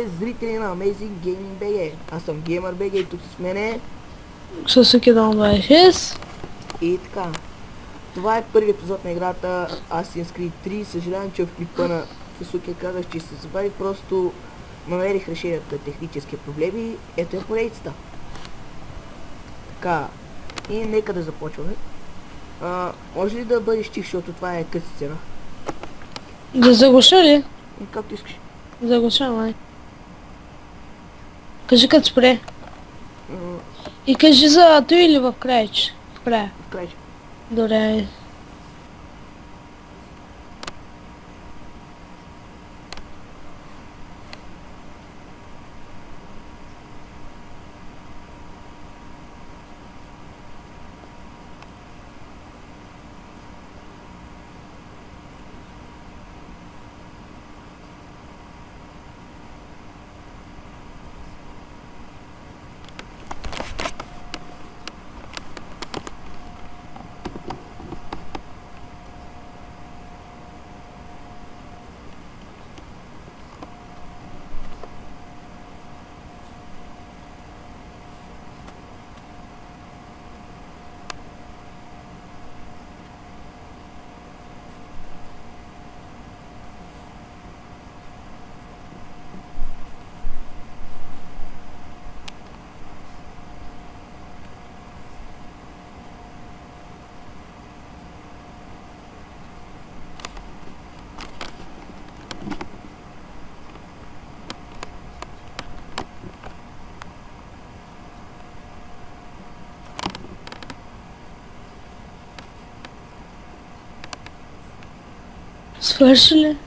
Здравейте, зрители на Amazing Gaming BG. Аз съм GamerBG и тук с мене Sasuke Don 26. и така. Това е първи епизод на играта Assassin's Creed 3. Съжалявам, че в клипа на Sasuke казах, че се забави, просто намерих решението на технически проблеми. Ето е поредицата. Така, и нека да започваме. Може ли да бъдеш тих, защото това е къси сцена? Да заглуша ли? Както искаш. Заглуша, май. Кажи като спре. М, И кажи за той или в края, че? В края. В край. Добре. Свърши ли?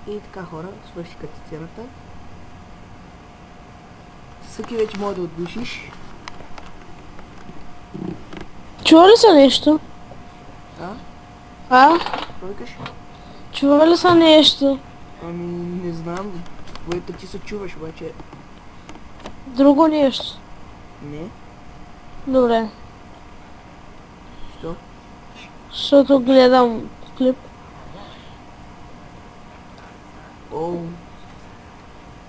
И така, хора, свърши като сцената. Съки вече може да отглушиш. Чува ли са нещо? А? А? Какво викаш? Чува ли са нещо? Ами, не знам. Твоята ти се чуваш, обаче Друго нещо? не. Добре. Що? Защото гледам клип. О,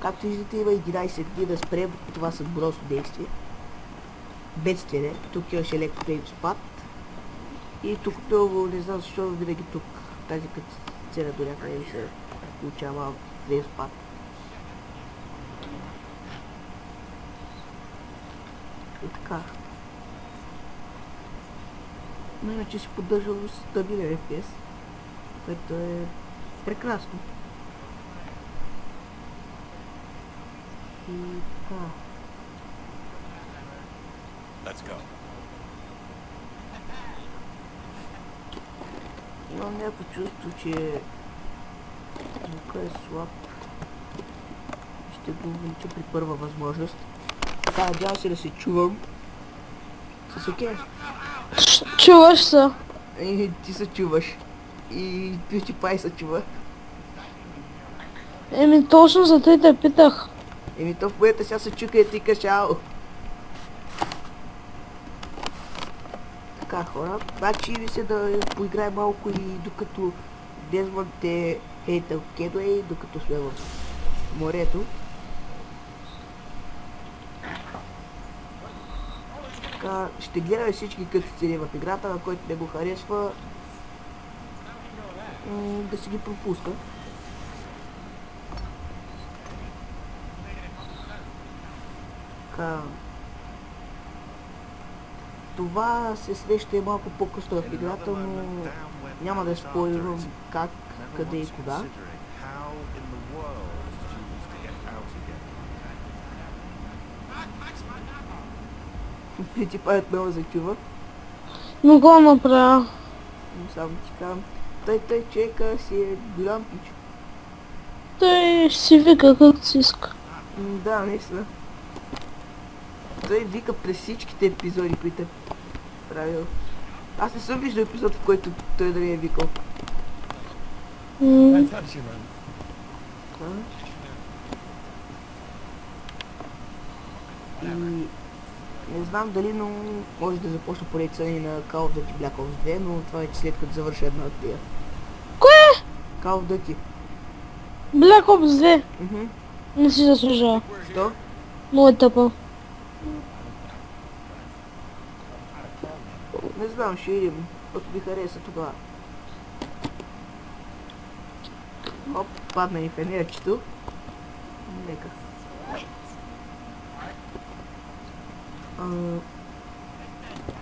както виждате, има 11 дни да спрем това съдбоносно действие. Бедствие, не? Тук имаше леко спад. И тук много, не знам защо винаги тук, тази като сцена до някъде ми се получава малко спад. И така. Но иначе си поддържал стабилен FPS, което е прекрасно. И така. Let's go. Имам някакво чувство, че звука е слаб. Ще го увелича при първа възможност. Така, надявам се да се чувам. С окей. Чуваш се. И ти се чуваш. И PewDiePie се чува. Еми точно за тъй те питах. Еми то в момента сега се чука и ти кажеш ау. Така хора, значи ви се да поиграем малко и докато Дезмонд е хейтъл Кедуей, докато сме в морето. Така, ще гледаме всички кътцени в играта, на който не го харесва да си ги пропуска. Така. Това се среща и малко по-късно в играта, но няма да спойлирам как, къде и кога. PewDiePie отново зачува. Не го направя. Само ти казвам. Той човека си е голям пич. Той си вика както си иска. Да, наистина. Той вика през всичките епизоди, които е правил. Аз не съм виждал епизод, в който той да ми е викал. И не знам дали, но може да започна поредица и на Call of Duty Black Ops 2, но това е след като завърша една от тия. Кое? Call of Duty. Black Ops 2. Мгм. Не си заслужава. Що? Много е тъпо. Не знам, ще видим. Ако ви хареса тогава. Оп, падна ни фенерчето. Нека.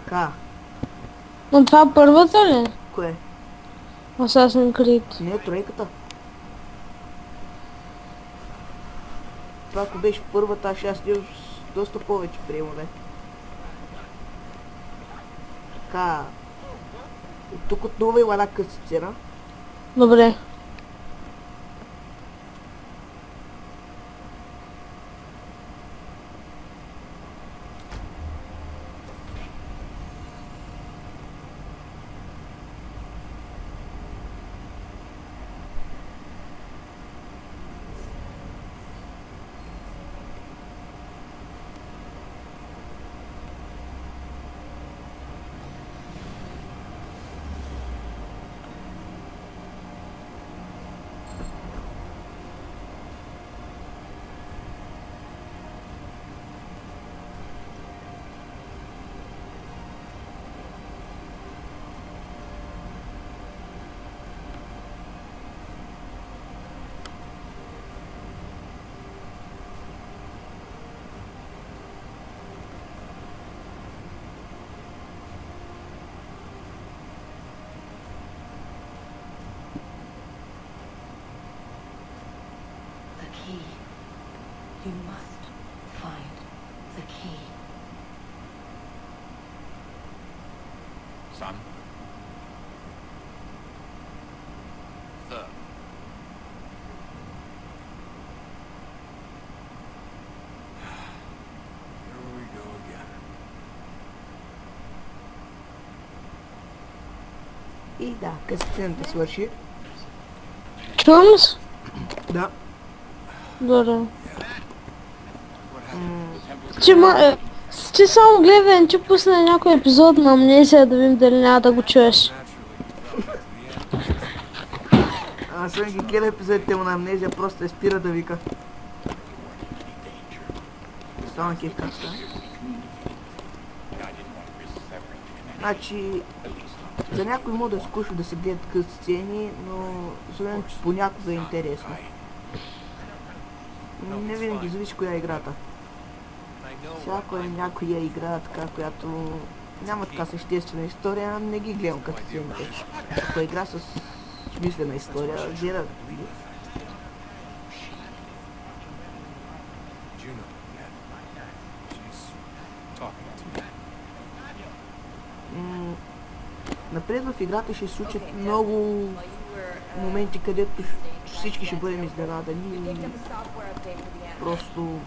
Така, Но това първата ли? кое? Assassin's Creed. Не е тройката. Това ако беше първата, аз ще снимам с доста повече фреймове. Така. Тук отново има една къса сцена. Добре. Key. You must find the key. Son? Sir. Here we go again. И да, къса сцената свърши. Чувам ли се? Да. Добре. Ти само гледай, че пусне някой епизод на Амнезия да видим дали няма да го чуеш. Аз съм ги гледал епизодите му на Амнезия, просто спира да вика. Само кеф как става. Значи, за някой му да е скучно да се гледат къс сцени, но за мен понякога е интересно. Не винаги зависи коя е играта. Всяко е някоя игра, така, която няма така съществена история, не ги гледам като сцените. Ако е игра с смислена история, гледам. Напред в играта ще се случат много моменти, където всички ще бъдем изненадани и просто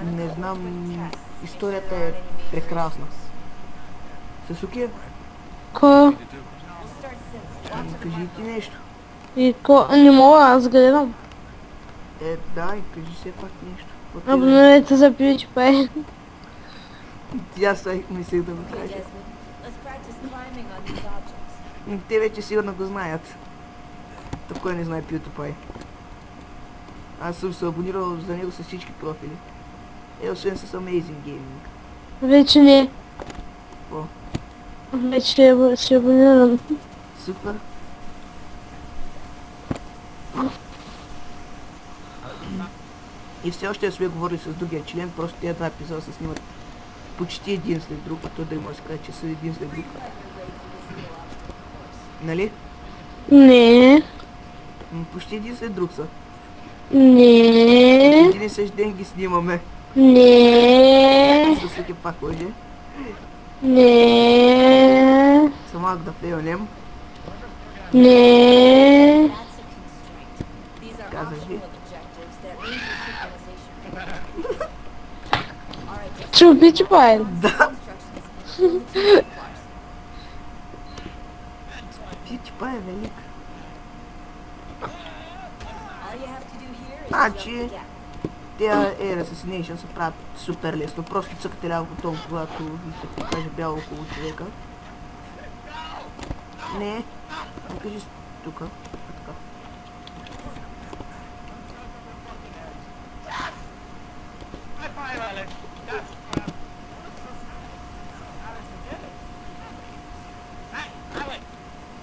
не знам, историята е прекрасна. Сасуки, Ко? Кажи ти нещо. И ко? Не мога, аз гледам. Да, и кажи все пак нещо. Абонирайте за PewDiePie. Аз мислех да го кажа. Let's practice climbing on these objects. Те вече сигурно го знаят. Той не знае PewDiePie. Аз съм се абонирал за него с всички профили. Освен с Amazing Gaming. Вече не. Какво? Вече си абониран. Супер. И все още сме говорили с другия член, просто тези два епизода се снимат почти един след друг, а то да има да се каже, че са един след друг. Нали? Не. Почти един след друг са. Не. Един и същ ден ги снимаме. Не. С всеки пак лъже. Не. Само да фейлнем. Не. That's a constraint. These are Казах ви. optional objectives that range your synchronization. Alright, just Чу PewDiePie. Да. instructions and build the bars. PewDiePie е велик. All you have to do here is Значи, jump the gap. Те Air Assassination се правят супер лесно. Просто цъкате ляво бутон, когато ви се покаже бяло около човека. Не. Кажи тука. Така.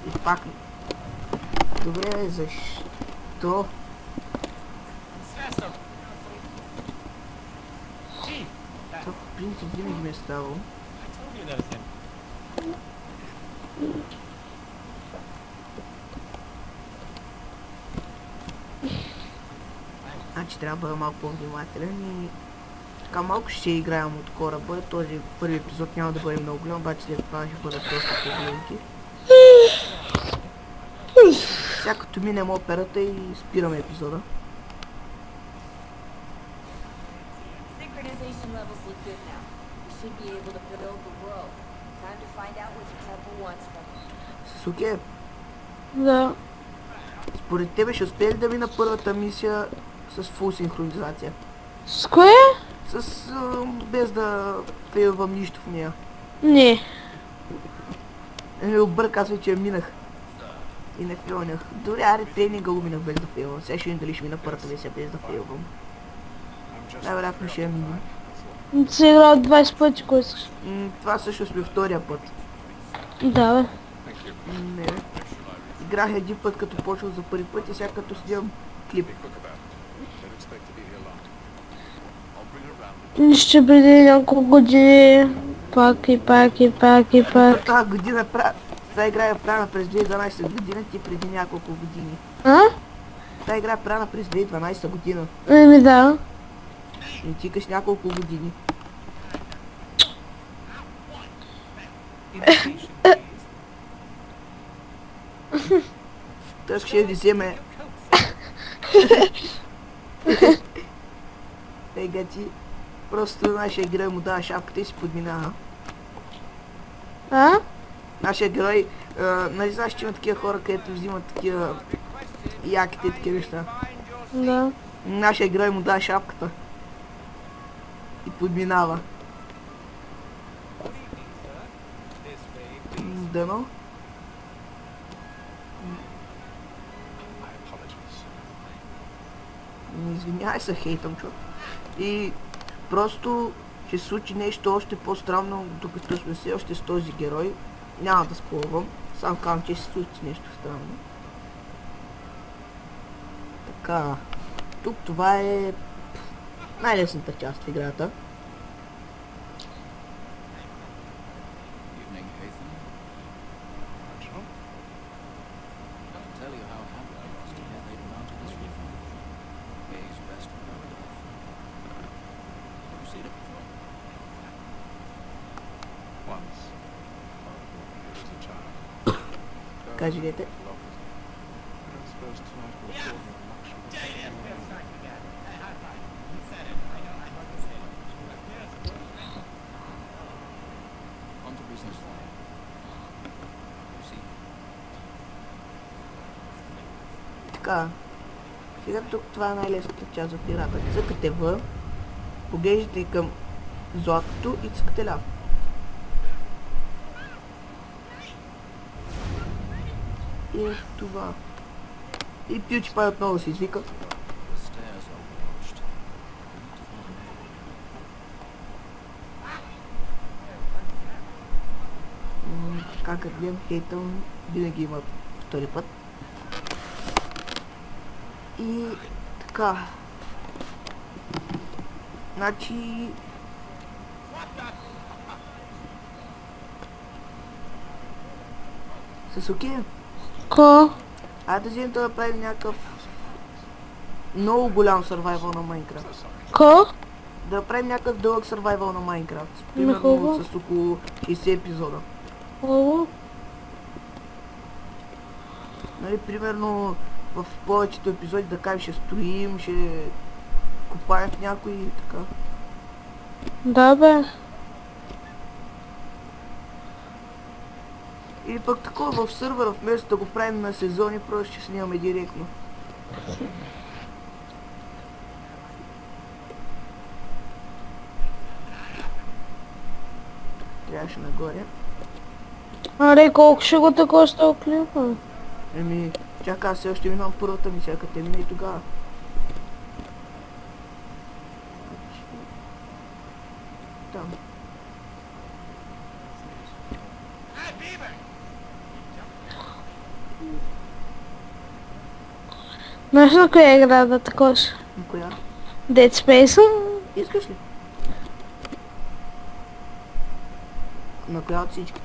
И пак. Добре, защо? То в принцип винаги ми е ставало. Значи трябва да бъда малко по-внимателен и така малко ще играем от кораба. Този първи епизод няма да бъде много голям, обаче след това ще бъдат доста по-големки. Сега като минем операта и спираме епизода. Synchronization levels look good now. We should be able to build the world. Time to find out what the temple wants from us. Суке, Да. според тебе ще успее ли да мина първата мисия с фул синхронизация? С кое? Без да фейлвам нищо в нея. Не. Обърка, аз вече я минах. И не фейлнах. Дори аре тренинга го минах без да фейлвам. Сега ще видим дали ще мина първата мисия без да фейлвам. Най-вероятно ще я минем. Си играл 20 пъти, кой искаш. Това също сме втория път. Да, бе. Не. Играх един път като почвах за първи път и сега като снимам клип. Ще преди няколко години. Пак и пак и пак и пак. Тази година тази игра е правена през 2012 година, ти преди няколко години. А? Тази игра е правена през 2012 година. Еми да. И ти каш няколко години. Той ще ви вземе. Ега ти. Просто нашия герой му дава шапката и си подминава. А? Нашия герой, нали знаеш, че има такива хора, където взимат такива яките и такива неща. Да. Нашия герой му дава шапката. И подминава. Дано. Извинявай се, хейтъм, човек. И просто ще се случи нещо още по-странно, докато сме все още с този герой. Няма да спорвам, само казвам, че ще се случи нещо странно. Така, тук това е най-лесната част в играта. Evening, Ethan. Reginald? Can't tell you how happy I was to hear they'd mounted this rifle. Kay's best known death. Have you seen it before? Once. Here as a child. Кажете. I suppose tonight will afford me the luxury. On to business then. така. Сега тук това е най-лесната част от играта. Цъкате В, поглеждате към златото и цъкате ляво. И е това. И PewDiePie отново се извика. The stairs are watched. Така като гледам хейтъм, винаги има втори път. И така. Значи... С окей? Ко? Айде да вземем да направим някакъв много голям сървайвал на Майнкрафт. Ко? Да направим някакъв дълъг сървайвал на Майнкрафт. Хубаво. Примерно с около 60 епизода. Хубаво. Нали, примерно в повечето епизоди да кажем ще строим, ще копаем в някой и така. Да бе. Или пък такова в сървъра, вместо да го правим на сезони, просто ще снимаме директно. Трябваше нагоре. Аре, колко ще го те коста клипа? Еми, чакай, аз все още минам първата мисия, като те мина и тогава. Там. Знаеш на коя игра да також? На коя? Dead Space? Искаш ли? На коя от всички?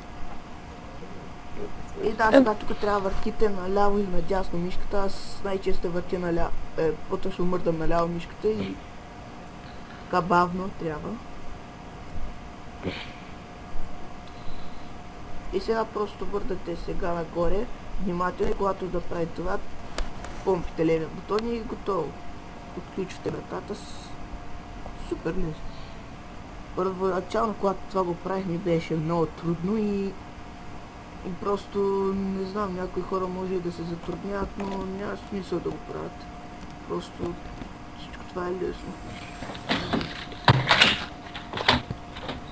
И да, сега тук трябва въртите наляво и надясно мишката. Аз най-често въртя наляво, по-точно мърдам наляво мишката и така бавно трябва. И сега просто въртате сега нагоре, внимателно, когато да прави това, помпите левия бутон и готово. Отключвате вратата с супер лесно. Първоначално, когато това го правих, ми беше много трудно и просто не знам, някои хора може и да се затрудняват, но няма смисъл да го правят. Просто всичко това е лесно.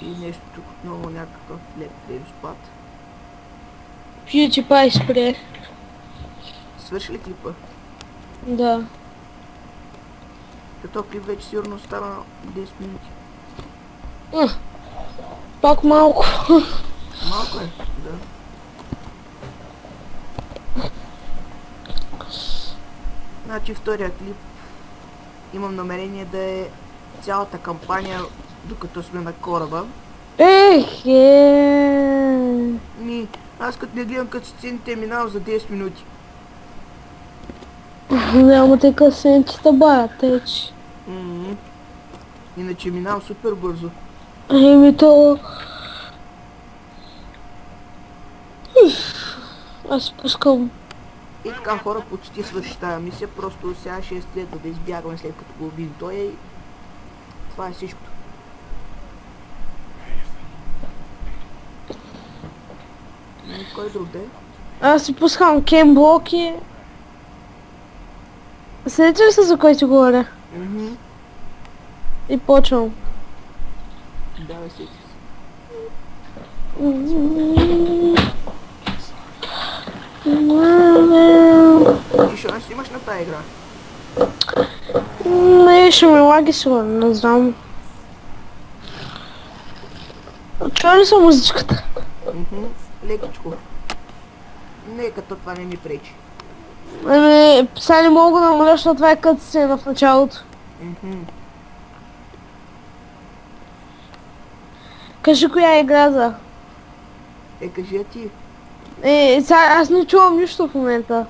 И нещо тук отново някакъв леп спад. PewDiePie спре. Свърши ли клипа? Да. Като клип вече сигурно стана 10 минути. Пак малко. Малко е, да. Значи втория клип имам намерение да е цялата кампания докато сме на кораба. Аз като не гледам като сцените минавам за 10 минути. Няма те късенците бая теч. Иначе минавам супер бързо. Еми то... Аз пускам. И така хора, почти свърши тази мисия, просто сега ще следва да избягваме след като го убим той и това е всичкото. И кой друг да е? Аз си пускам кен блоки. Следите ли се за кой ти говоря? И почвам. Давай сети се. И що ще имаш на тази игра? Не, ще ми лаги сигурно, не знам. Чува ли са музичката? Лекичко. Не, като това не ми пречи. Ами, сега не мога да намаля, защото това е като сцена в началото. Кажи коя е играта. Кажи я ти. Сега аз не чувам нищо в момента.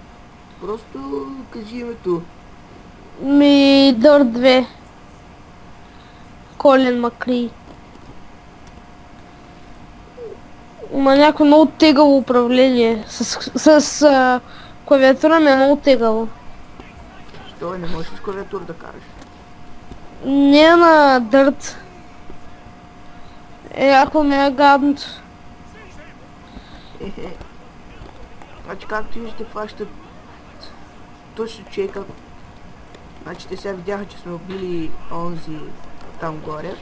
Просто кажи името. Dirt 2. Колин Макри. Има някакво много тегало управление. С клавиатура ми е много тегало. Що, не можеш с клавиатура да караш? Не на Dirt. Ако ми е гадното. Значи както виждате фащат точно чека. Значи те сега видяха, че сме убили онзи там горе.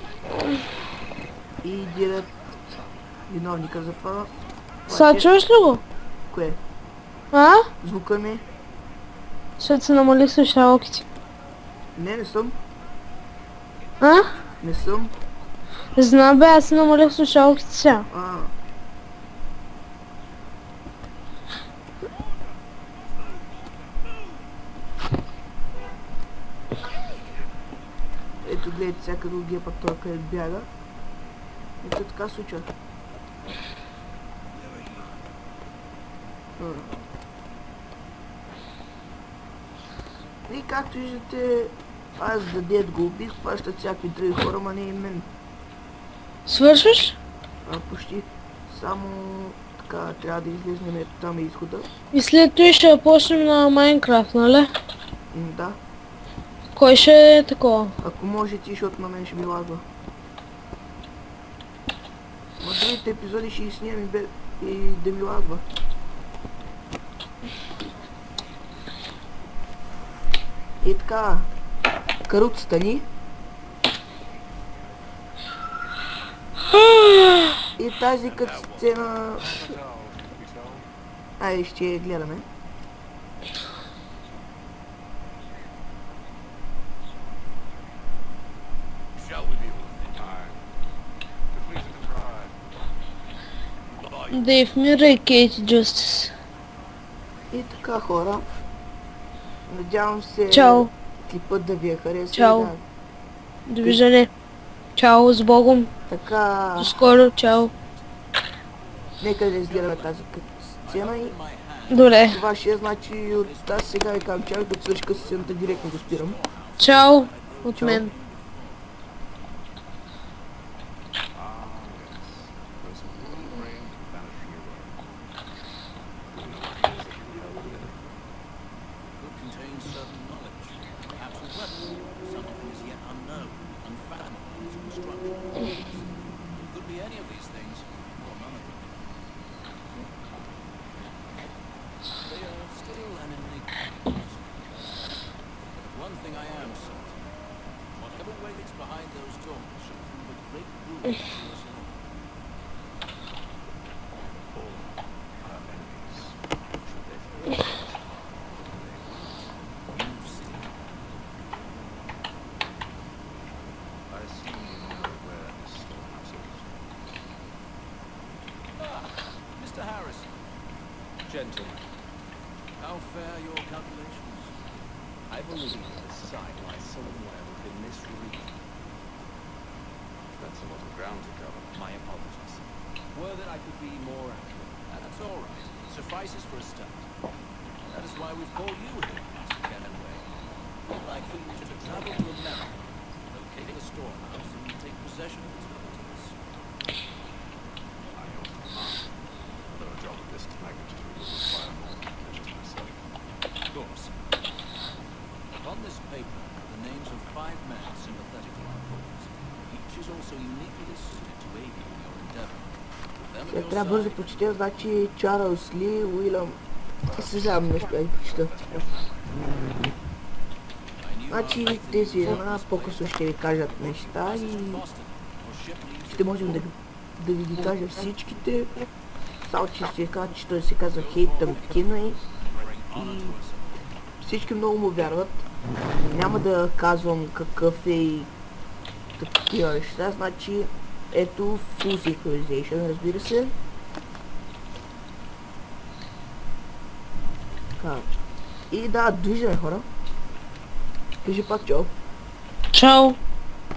И дират виновника за това. Сега Обаче- чуваш ли го? Кое? А? Звука ми? Защото се намали слушалките. Не съм. А? Не съм. Знам бе, аз се намалих слушалките сега. Ето гледайте всяка другия път той къде бяга. Ето така се случва. И както виждате, аз за дед го убих, хващат всякакви други хора, ма не и мен. Свършваш? Почти. Само така трябва да излезнем, ето там е изхода. И след това ще почнем на Майнкрафт, нали? Да. Кой ще е такова? Ако може ти, защото на мен ще ми лагва. Ма другите епизоди ще ги снимам и да ми лагва. И така, Карут стани. И тази като сцена... Айде ще я гледаме. Дейв Мира и Кейти Джастис. И така, хора. Надявам се Чао. клипът да ви е харесал. Чао. Да. Довиждане. Чао, с Богом. Така, До скоро, чао. нека да изгледаме тази сцена и Добре. това ще е, значи от тази сега ви казвам чао, като свърши сцената директно го спирам. Чао от Чао. мен. Could contain certain knowledge, perhaps a weapon, something as yet unknown, unfathomable in its construction. It could be any of these things, or none of them. They are still an enigma. But one thing I am certain, whatever waits behind those doors shall prove a great boon to us all. You've seen. I assume you know where this storehouse is. Mr. Harrison, Gentlemen, how fair your calculations? I believe this site lies somewhere within this region. That's a lot of ground to cover. My apologies. Were that I could be more accurate. That's all right. Suffices for a start. That is why we've called you here, Mr. Kenway. We'd like for you to travel to America, locate the storehouse, and take possession of its contents. I ought to command. Although a job of this magnitude would require more than just myself. Of course. Upon this paper are the names of 5 men sympathetic to our cause. Each is also uniquely suited to aid you in your endeavor. With them at Сега your трябва бързо да side, прочетем, значи Чарлз Ли, Уилям... Съжалявам, не успях да прочета. I knew Значи тези една по-късно ще ви кажат неща и Boston, or ship leaves ще можем да ви ги кажа всичките. Само че ще кажа, че той се казва Хейтън Кинуей и всички много му вярват. Няма да казвам какъв е и такива неща, значи ето Full Synchronization, разбира се. Така. И да, движеме хора. Кажи пак чао. Чао.